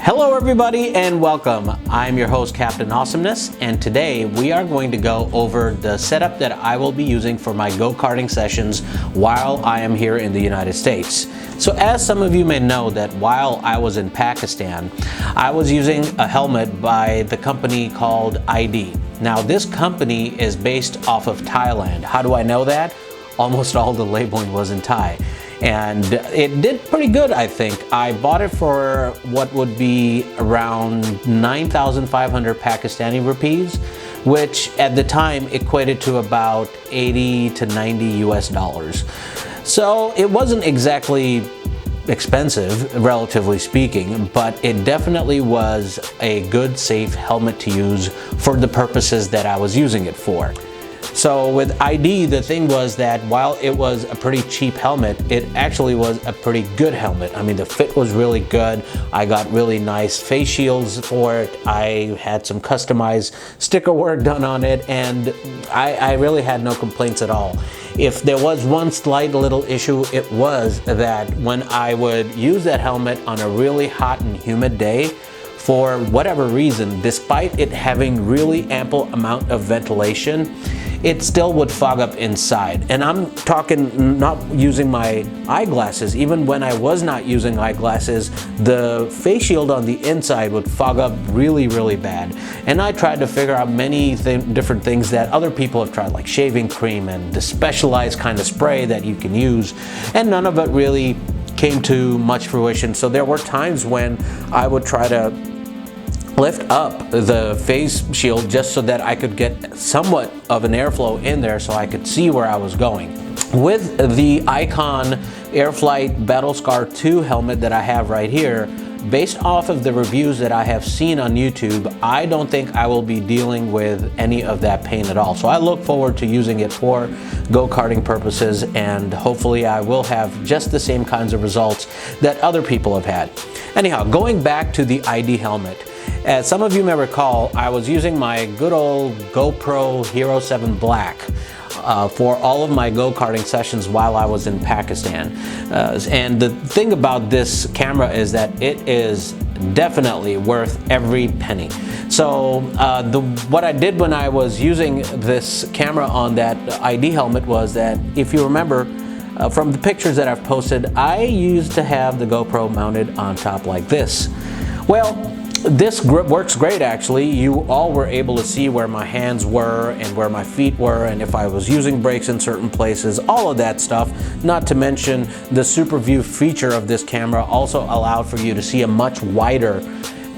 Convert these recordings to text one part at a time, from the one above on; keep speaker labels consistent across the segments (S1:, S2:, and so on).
S1: Hello everybody and welcome. I'm your host Captain Awesomeness, and today we are going to go over the setup that I will be using for my go-karting sessions while I am here in the United States. So as some of you may know, that while I was in Pakistan, I was using a helmet by the company called ID. Now this company is based off of Thailand. How do I know that? Almost all the labeling was in Thai. And it did pretty good, I think. I bought it for what would be around 9,500 Pakistani rupees, which at the time equated to about 80 to 90 US dollars. So it wasn't exactly expensive, relatively speaking, but it definitely was a good, safe helmet to use for the purposes that I was using it for. So with ID, the thing was that while it was a pretty cheap helmet, it actually was a pretty good helmet. I mean, the fit was really good. I got really nice face shields for it. I had some customized sticker work done on it, and I really had no complaints at all. If there was one slight little issue, it was that when I would use that helmet on a really hot and humid day, for whatever reason, despite it having really ample amount of ventilation, it still would fog up inside. And I'm talking not using my eyeglasses. Even when I was not using eyeglasses, the face shield on the inside would fog up really, really bad. And I tried to figure out many different things that other people have tried, like shaving cream and the specialized kind of spray that you can use, and none of it really came to much fruition. So there were times when I would try to lift up the face shield just so that I could get somewhat of an airflow in there so I could see where I was going. With the Icon Airflight Battlescar 2 helmet that I have right here, based off of the reviews that I have seen on YouTube, I don't think I will be dealing with any of that pain at all. So I look forward to using it for go-karting purposes, and hopefully I will have just the same kinds of results that other people have had. Anyhow, going back to the ID helmet, as some of you may recall, I was using my good old GoPro Hero 7 Black for all of my go-karting sessions while I was in Pakistan. And the thing about this camera is that it is definitely worth every penny. So what I did when I was using this camera on that ID helmet was that, if you remember from the pictures that I've posted, I used to have the GoPro mounted on top like this. Well, this works great actually. You all were able to see where my hands were and where my feet were, and if I was using brakes in certain places, all of that stuff. Not to mention the super view feature of this camera also allowed for you to see a much wider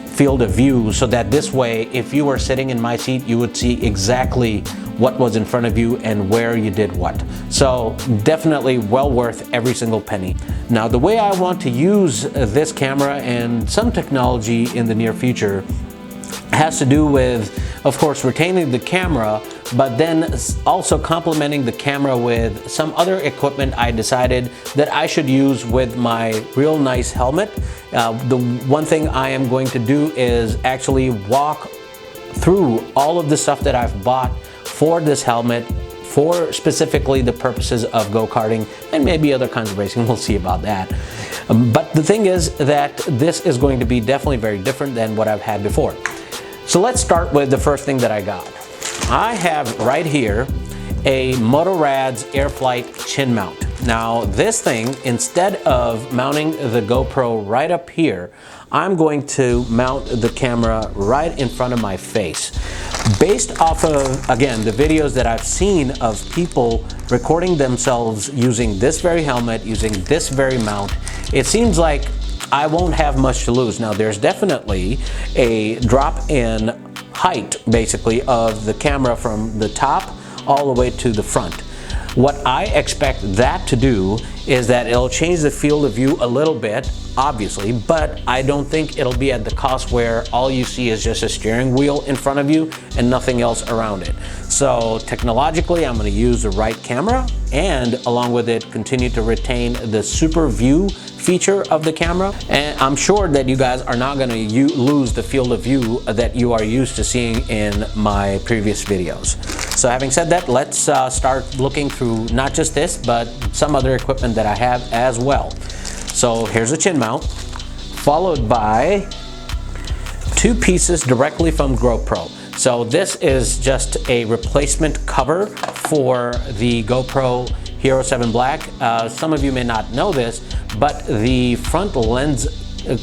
S1: field of view, so that this way, if you were sitting in my seat, you would see exactly what was in front of you and where you did what. So definitely well worth every single penny. Now the way I want to use this camera and some technology in the near future has to do with, of course, retaining the camera, but then also complementing the camera with some other equipment I decided that I should use with my real nice helmet. The one thing I am going to do is actually walk through all of the stuff that I've bought for this helmet, for specifically the purposes of go-karting and maybe other kinds of racing. We'll see about that. But the thing is that this is going to be definitely very different than what I've had before. So let's start with the first thing that I got. I have right here a Motorad's Airflight chin mount. Now this thing, instead of mounting the GoPro right up here, I'm going to mount the camera right in front of my face. Based off of, again, the videos that I've seen of people recording themselves using this very helmet, using this very mount, it seems like I won't have much to lose. Now there's definitely a drop in height, basically, of the camera from the top all the way to the front. What I expect that to do is that it'll change the field of view a little bit, obviously, but I don't think it'll be at the cost where all you see is just a steering wheel in front of you and nothing else around it. So technologically, I'm going to use the right camera, and along with it, continue to retain the super view feature of the camera. And I'm sure that you guys are not going to lose the field of view that you are used to seeing in my previous videos. So having said that, let's start looking through not just this, but some other equipment that I have as well. So here's a chin mount, followed by 2 pieces directly from GoPro. So this is just a replacement cover for the GoPro Hero 7 Black. Some of you may not know this, but the front lens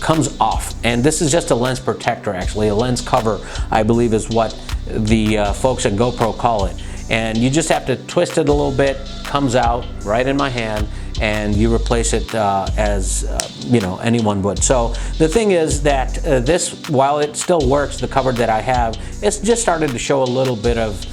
S1: comes off, and this is just a lens protector, actually a lens cover, I believe is what the folks at GoPro call it. And you just have to twist it a little bit, comes out right in my hand, and you replace it as you know, anyone would. So the thing is that this, while it still works, the cover that I have, it's just started to show a little bit of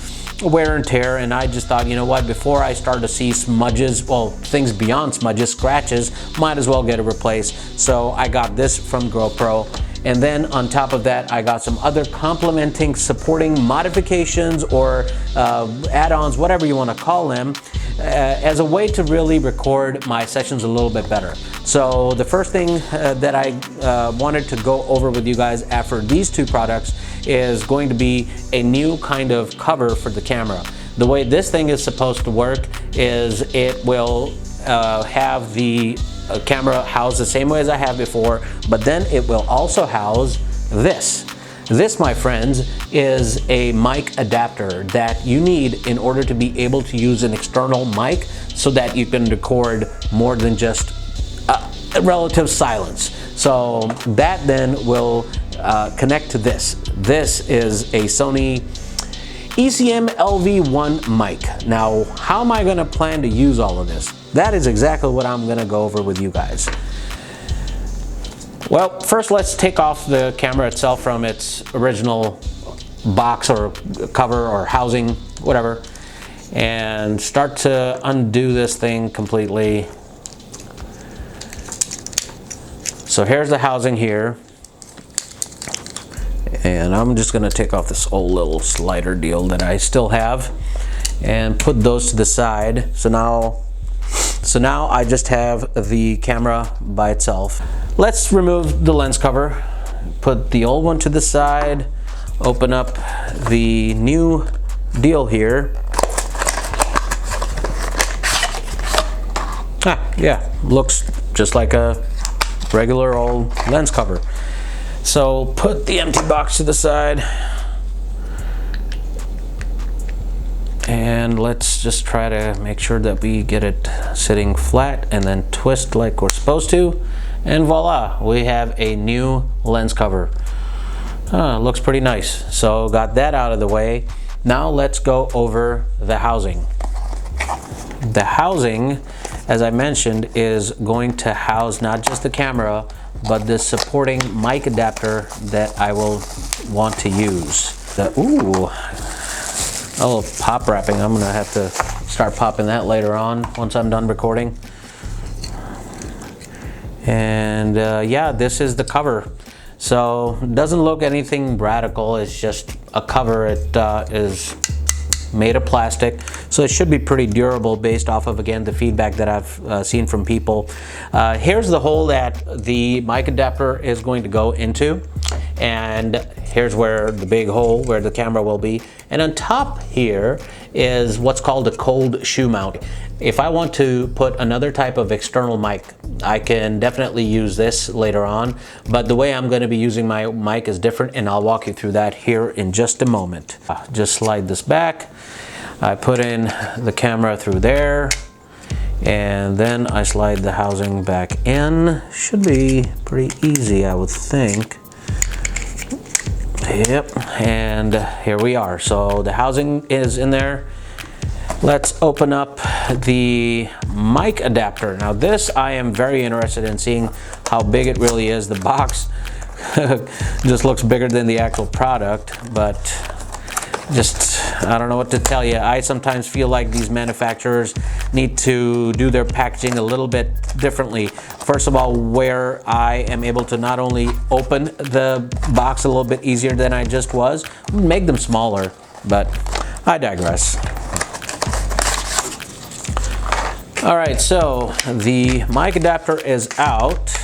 S1: wear and tear, and I just thought, you know what, before I start to see smudges, well, things beyond smudges, scratches, might as well get it replaced. So I got this from GoPro, and then on top of that I got some other complementing supporting modifications or add-ons, whatever you want to call them, as a way to really record my sessions a little bit better. So the first thing that I wanted to go over with you guys after these 2 products is going to be a new kind of cover for the camera. The way this thing is supposed to work is it will have the camera housed the same way as I have before, but then it will also house this. This, my friends, is a mic adapter that you need in order to be able to use an external mic so that you can record more than just relative silence. So that then will connect to this. This is a Sony ECM LV1 mic. Now, how am I going to plan to use all of this? That is exactly what I'm going to go over with you guys. Well, first let's take off the camera itself from its original box or cover or housing, whatever, and start to undo this thing completely. So here's the housing here, and I'm just going to take off this old little slider deal that I still have and put those to the side. So now I just have the camera by itself. Let's remove the lens cover, put the old one to the side, open up the new deal here. Yeah, looks just like a regular old lens cover. So put the empty box to the side, and let's just try to make sure that we get it sitting flat and then twist like we're supposed to, and voila, we have a new lens cover. Looks pretty nice. So got that out of the way. Now let's go over the housing. The housing, as I mentioned, is going to house not just the camera, but this supporting mic adapter that I will want to use. A little pop wrapping. I'm gonna have to start popping that later on once I'm done recording. And yeah, this is the cover. So it doesn't look anything radical. It's just a cover. It is made of plastic, so it should be pretty durable based off of, again, the feedback that I've seen from people. Here's the hole that the mic adapter is going to go into, and here's where the big hole where the camera will be, and on top here is what's called a cold shoe mount. If I want to put another type of external mic, I can definitely use this later on, but the way I'm going to be using my mic is different, and I'll walk you through that here in just a moment. Just slide this back. I put in the camera through there, and then I slide the housing back in. Should be pretty easy, I would think. Yep, and here we are. So the housing is in there. Let's open up the mic adapter. Now this, I am very interested in seeing how big it really is. The box just looks bigger than the actual product, but just, I don't know what to tell you. I sometimes feel like these manufacturers need to do their packaging a little bit differently. First of all, where I am able to not only open the box a little bit easier than I just was, make them smaller, but I digress. All right, so the mic adapter is out.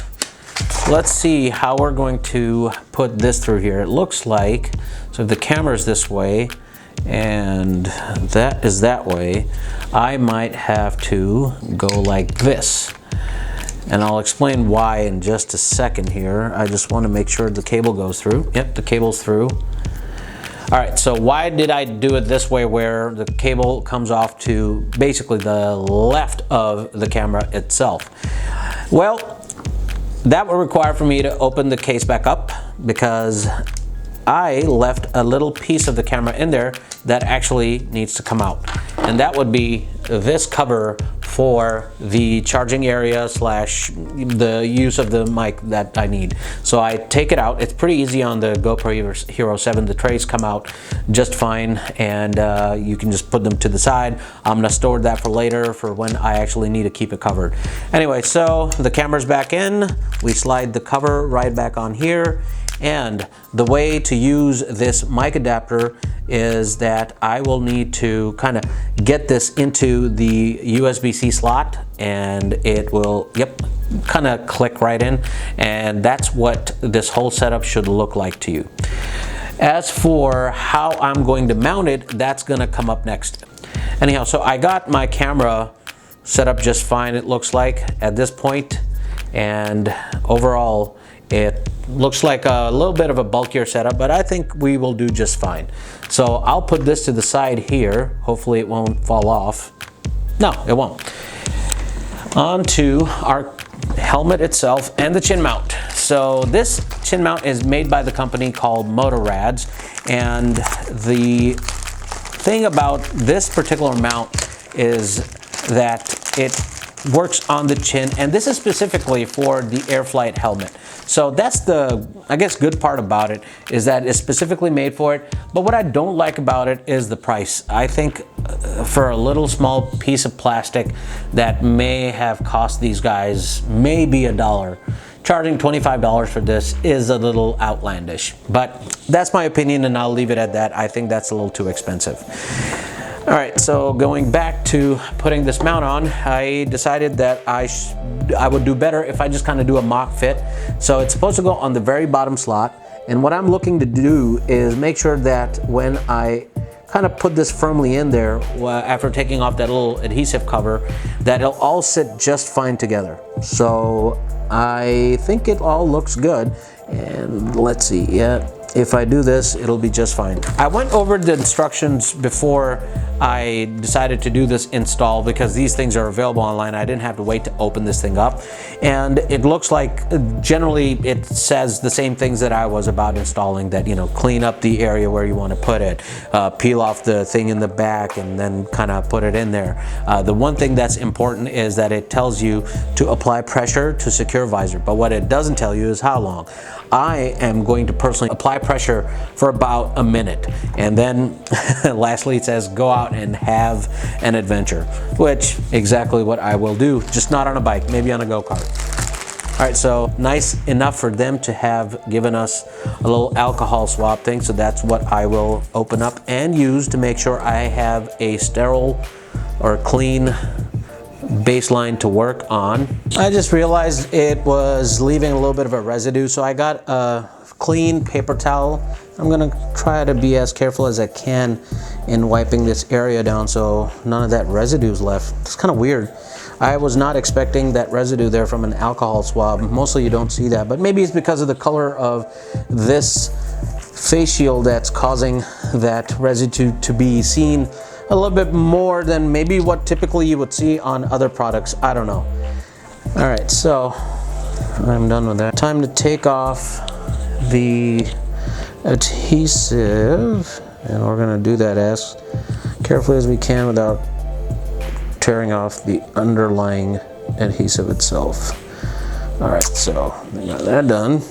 S1: Let's see how we're going to put this through here. It looks like, so if the camera's this way and that is that way, I might have to go like this. And I'll explain why in just a second here. I just want to make sure the cable goes through. Yep, the cable's through. All right, so why did I do it this way where the cable comes off to basically the left of the camera itself? Well, that would require for me to open the case back up because I left a little piece of the camera in there that actually needs to come out. And that would be this cover for the charging area slash the use of the mic that I need. So I take it out. It's pretty easy on the GoPro Hero 7. The trays come out just fine, and you can just put them to the side. I'm gonna store that for later for when I actually need to keep it covered. Anyway, so the camera's back in. We slide the cover right back on here. And the way to use this mic adapter is that I will need to kind of get this into the USB-C slot, and it will, yep, kind of click right in. And that's what this whole setup should look like to you. As for how I'm going to mount it, that's gonna come up next. Anyhow, so I got my camera set up just fine, it looks like, at this point. And overall, it looks like a little bit of a bulkier setup, but I think we will do just fine. So I'll put this to the side here. Hopefully it won't fall off. No, it won't. On to our helmet itself and the chin mount. So this chin mount is made by the company called Motorads, and the thing about this particular mount is that it works on the chin, and this is specifically for the Airflight helmet. So that's the, I guess, good part about it, is that it's specifically made for it. But what I don't like about it is the price. I think for a little small piece of plastic that may have cost these guys maybe $1, charging $25 for this is a little outlandish. But that's my opinion, and I'll leave it at that. I think that's a little too expensive. All right, so going back to putting this mount on, I decided that I would do better if I just kind of do a mock fit. So it's supposed to go on the very bottom slot. And what I'm looking to do is make sure that when I kind of put this firmly in there, after taking off that little adhesive cover, that it'll all sit just fine together. So I think it all looks good. And let's see, yeah. If I do this, it'll be just fine. I went over the instructions before I decided to do this install because these things are available online. I didn't have to wait to open this thing up. And it looks like generally it says the same things that I was about installing, that, you know, clean up the area where you want to put it, peel off the thing in the back and then kind of put it in there. The one thing that's important is that it tells you to apply pressure to secure visor, but what it doesn't tell you is how long. I am going to personally apply pressure for about a minute, and then lastly it says go out and have an adventure, which exactly what I will do, just not on a bike, maybe on a go-kart. All right, so nice enough for them to have given us a little alcohol swab thing, so that's what I will open up and use to make sure I have a sterile or clean baseline to work on. I just realized it was leaving a little bit of a residue, so I got a clean paper towel. I'm gonna try to be as careful as I can in wiping this area down so none of that residue is left. It's kind of weird. I was not expecting that residue there from an alcohol swab. Mostly you don't see that, but maybe it's because of the color of this face shield that's causing that residue to be seen a little bit more than maybe what typically you would see on other products. I don't know. All right, so I'm done with that. Time to take off the adhesive, and we're gonna do that as carefully as we can without tearing off the underlying adhesive itself. All right, so we got that done.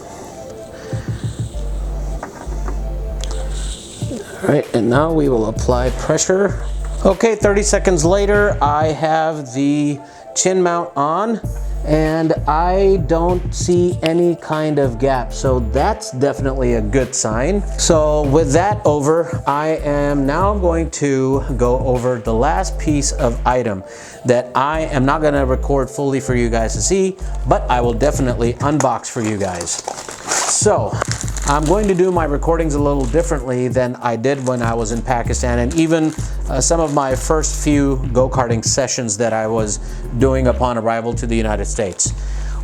S1: All right, and now we will apply pressure. Okay, 30 seconds later, I have the chin mount on, and I don't see any kind of gap, so that's definitely a good sign. So with that over, I am now going to go over the last piece of item that I am not going to record fully for you guys to see, but I will definitely unbox for you guys. So I'm going to do my recordings a little differently than I did when I was in Pakistan, and even some of my first few go-karting sessions that I was doing upon arrival to the United States.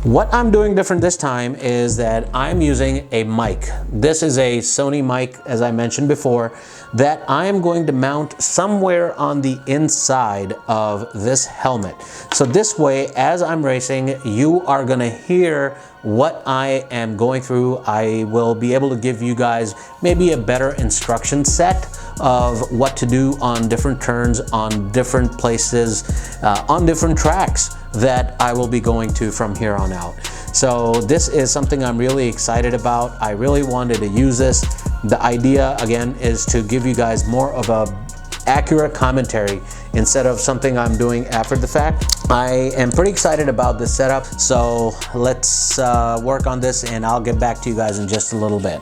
S1: What I'm doing different this time is that I'm using a mic. This is a Sony mic, as I mentioned before, that I am going to mount somewhere on the inside of this helmet. So this way, as I'm racing, you are gonna hear what I am going through. I will be able to give you guys maybe a better instruction set of what to do on different turns, on different places, on different tracks that I will be going to from here on out. So this is something I'm really excited about. I really wanted to use this. The idea, again, is to give you guys more of a accurate commentary instead of something I'm doing after the fact. I am pretty excited about this setup, so let's work on this and I'll get back to you guys in just a little bit.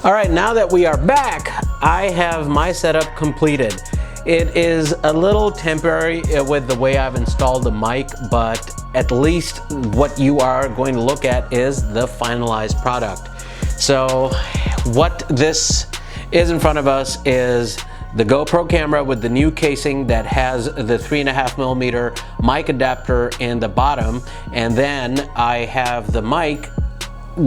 S1: All right, now that we are back, I have my setup completed. It is a little temporary with the way I've installed the mic, but at least what you are going to look at is the finalized product. So what this is in front of us is the GoPro camera with the new casing that has the 3.5mm mic adapter in the bottom, and then I have the mic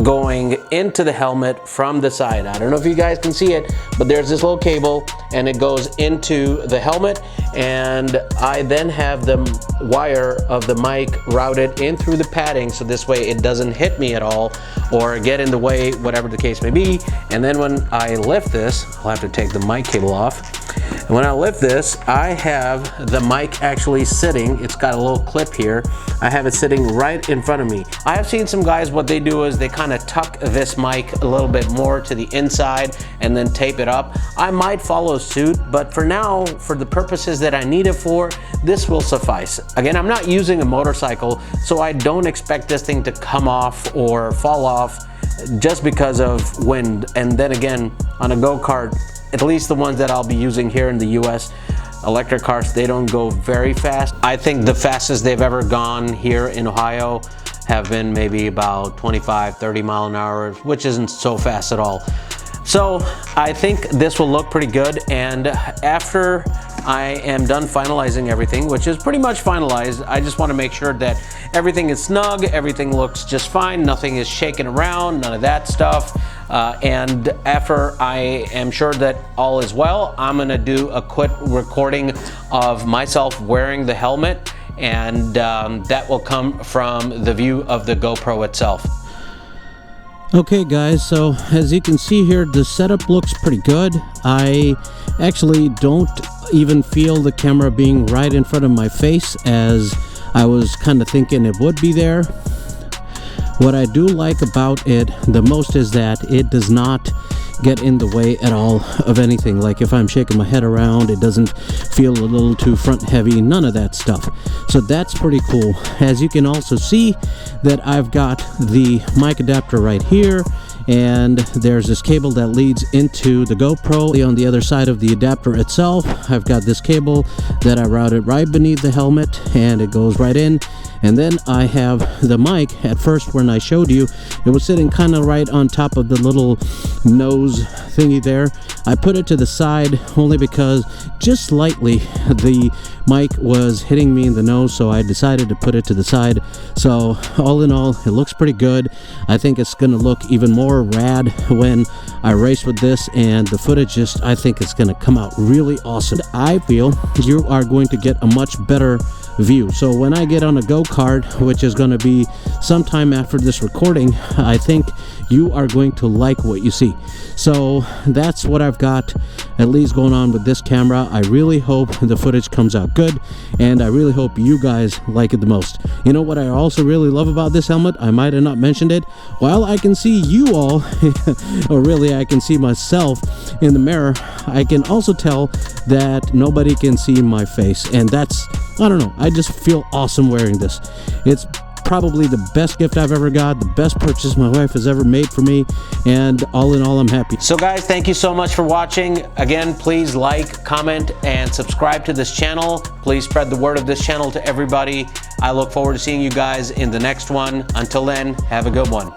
S1: going into the helmet from the side. I don't know if you guys can see it, but there's this little cable and it goes into the helmet, and I then have the wire of the mic routed in through the padding, so this way it doesn't hit me at all or get in the way, whatever the case may be. And then when I lift this, I'll have to take the mic cable off. And when I lift this, I have the mic actually sitting, it's got a little clip here, I have it sitting right in front of me. I have seen some guys, what they do is they kind of tuck this mic a little bit more to the inside and then tape it up. I might follow suit, but for now, for the purposes that I need it for, this will suffice. Again, I'm not using a motorcycle, so I don't expect this thing to come off or fall off just because of wind. And then again, on a go-kart, at least the ones that I'll be using here in the US, electric cars, they don't go very fast. I think the fastest they've ever gone here in Ohio have been maybe about 25, 30 mile an hour, which isn't so fast at all. So I think this will look pretty good, and after I am done finalizing everything, which is pretty much finalized, I just want to make sure that everything is snug, everything looks just fine, nothing is shaking around, none of that stuff. And after I am sure that all is well, I'm gonna do a quick recording of myself wearing the helmet, and that will come from the view of the GoPro itself.
S2: Okay guys, so as you can see here, the setup looks pretty good. I actually don't even feel the camera being right in front of my face, as I was kind of thinking it would be there. What I do like about it the most is that it does not get in the way at all of anything. Like if I'm shaking my head around, it doesn't feel a little too front heavy, none of that stuff. So that's pretty cool. As you can also see that I've got the mic adapter right here, and there's this cable that leads into the GoPro. On the other side of the adapter itself, I've got this cable that I routed right beneath the helmet, and it goes right in. And then I have the mic. At first when I showed you, it was sitting kind of right on top of the little nose thingy there. I put it to the side only because just slightly the mic was hitting me in the nose, so I decided to put it to the side. So all in all, it looks pretty good. I think it's gonna look even more rad when I race with this, and the footage just, I think it's gonna come out really awesome. I feel you are going to get a much better view. So when I get on a go-kart, which is going to be sometime after this recording, I think you are going to like what you see. So that's what I've got at least going on with this camera. I really hope the footage comes out good, and I really hope you guys like it the most. You know what I also really love about this helmet? I might have not mentioned it. While I can see you all, or really I can see myself in the mirror, I can also tell that nobody can see my face, and that's, I don't know, I just feel awesome wearing this. It's probably the best gift I've ever got, the best purchase my wife has ever made for me, and all in all, I'm happy.
S1: So guys, thank you so much for watching. Again, please like, comment, and subscribe to this channel. Please spread the word of this channel to everybody. I look forward to seeing you guys in the next one. Until then, have a good one.